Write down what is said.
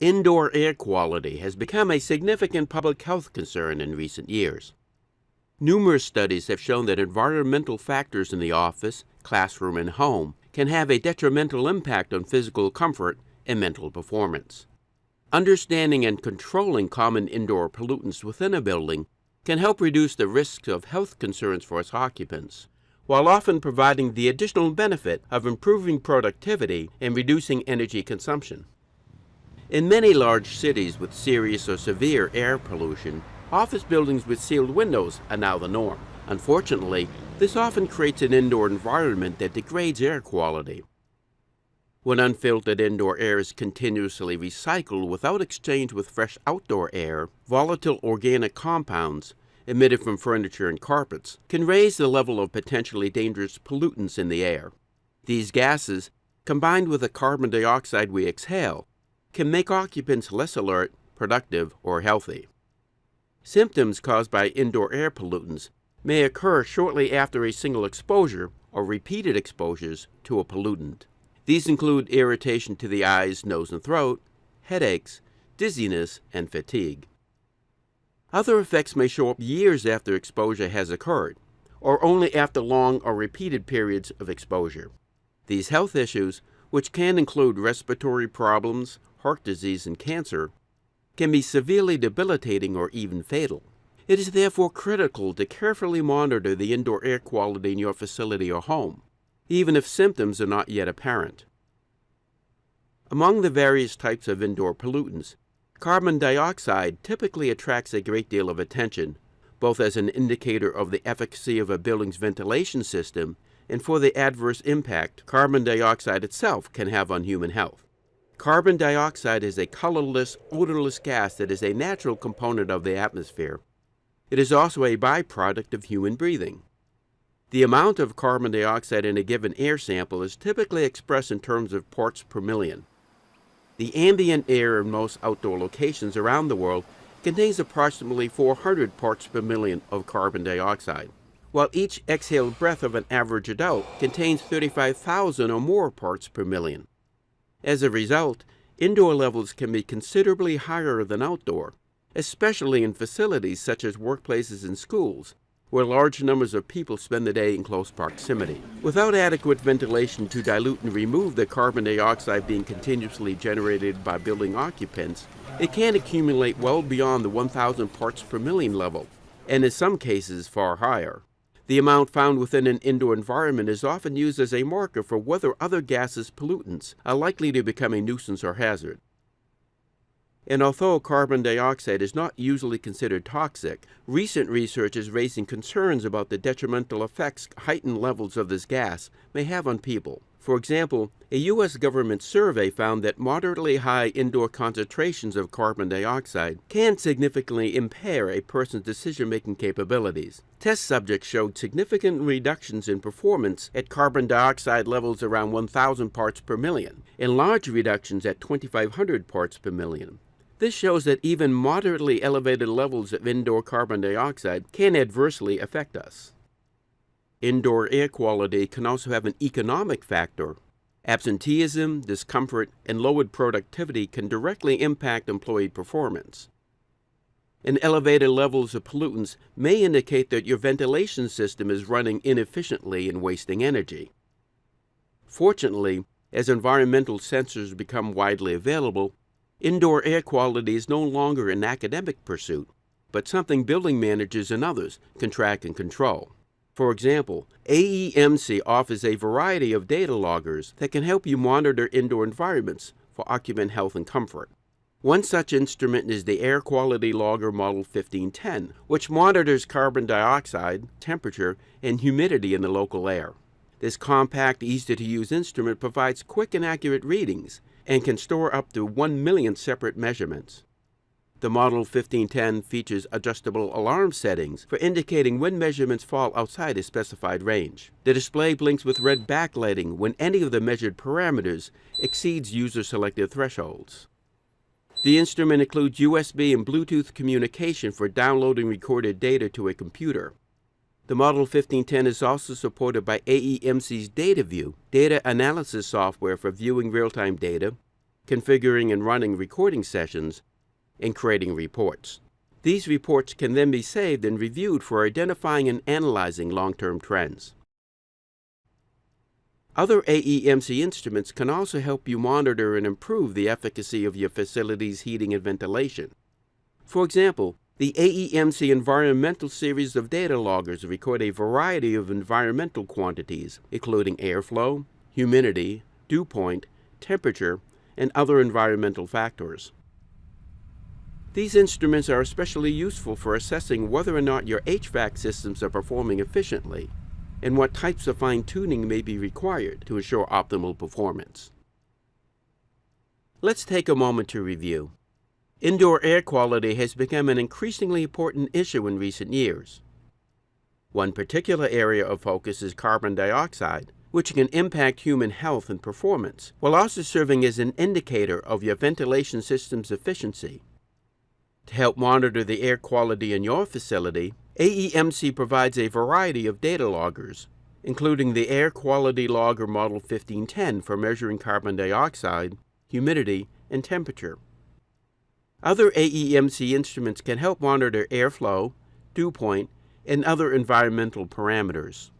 Indoor air quality has become a significant public health concern in recent years. Numerous studies have shown that environmental factors in the office, classroom, and home can have a detrimental impact on physical comfort and mental performance. Understanding and controlling common indoor pollutants within a building can help reduce the risks of health concerns for its occupants, while often providing the additional benefit of improving productivity and reducing energy consumption. In many large cities with serious or severe air pollution, office buildings with sealed windows are now the norm. Unfortunately, this often creates an indoor environment that degrades air quality. When unfiltered indoor air is continuously recycled without exchange with fresh outdoor air, volatile organic compounds emitted from furniture and carpets can raise the level of potentially dangerous pollutants in the air. These gases, combined with the carbon dioxide we exhale, can make occupants less alert, productive, or healthy. Symptoms caused by indoor air pollutants may occur shortly after a single exposure or repeated exposures to a pollutant. These include irritation to the eyes, nose, and throat, headaches, dizziness, and fatigue. Other effects may show up years after exposure has occurred, or only after long or repeated periods of exposure. These health issues, which can include respiratory problems, heart disease, and cancer, can be severely debilitating or even fatal. It is therefore critical to carefully monitor the indoor air quality in your facility or home, even if symptoms are not yet apparent. Among the various types of indoor pollutants, carbon dioxide typically attracts a great deal of attention, both as an indicator of the efficacy of a building's ventilation system and for the adverse impact carbon dioxide itself can have on human health. Carbon dioxide is a colorless, odorless gas that is a natural component of the atmosphere. It is also a byproduct of human breathing. The amount of carbon dioxide in a given air sample is typically expressed in terms of parts per million. The ambient air in most outdoor locations around the world contains approximately 400 parts per million of carbon dioxide, while each exhaled breath of an average adult contains 35,000 or more parts per million. As a result, indoor levels can be considerably higher than outdoor, especially in facilities such as workplaces and schools, where large numbers of people spend the day in close proximity. Without adequate ventilation to dilute and remove the carbon dioxide being continuously generated by building occupants, it can accumulate well beyond the 1,000 parts per million level, and in some cases far higher. The amount found within an indoor environment is often used as a marker for whether other gases pollutants are likely to become a nuisance or hazard. And although carbon dioxide is not usually considered toxic, recent research is raising concerns about the detrimental effects heightened levels of this gas may have on people. For example, a U.S. government survey found that moderately high indoor concentrations of carbon dioxide can significantly impair a person's decision-making capabilities. Test subjects showed significant reductions in performance at carbon dioxide levels around 1,000 parts per million, and large reductions at 2,500 parts per million. This shows that even moderately elevated levels of indoor carbon dioxide can adversely affect us. Indoor air quality can also have an economic factor. Absenteeism, discomfort, and lowered productivity can directly impact employee performance. And elevated levels of pollutants may indicate that your ventilation system is running inefficiently and wasting energy. Fortunately, as environmental sensors become widely available, indoor air quality is no longer an academic pursuit, but something building managers and others can track and control. For example, AEMC offers a variety of data loggers that can help you monitor indoor environments for occupant health and comfort. One such instrument is the Air Quality Logger Model 1510, which monitors carbon dioxide, temperature, and humidity in the local air. This compact, easy-to-use instrument provides quick and accurate readings and can store up to 1 million separate measurements. The Model 1510 features adjustable alarm settings for indicating when measurements fall outside a specified range. The display blinks with red backlighting when any of the measured parameters exceeds user-selected thresholds. The instrument includes USB and Bluetooth communication for downloading recorded data to a computer. The Model 1510 is also supported by AEMC's DataView, data analysis software for viewing real-time data, configuring and running recording sessions, and creating reports. These reports can then be saved and reviewed for identifying and analyzing long-term trends. Other AEMC instruments can also help you monitor and improve the efficacy of your facility's heating and ventilation. For example, the AEMC Environmental Series of data loggers record a variety of environmental quantities, including airflow, humidity, dew point, temperature, and other environmental factors. These instruments are especially useful for assessing whether or not your HVAC systems are performing efficiently, and what types of fine-tuning may be required to ensure optimal performance. Let's take a moment to review. Indoor air quality has become an increasingly important issue in recent years. One particular area of focus is carbon dioxide, which can impact human health and performance, while also serving as an indicator of your ventilation system's efficiency. To help monitor the air quality in your facility, AEMC provides a variety of data loggers, including the Air Quality Logger Model 1510 for measuring carbon dioxide, humidity, and temperature. Other AEMC instruments can help monitor airflow, dew point, and other environmental parameters.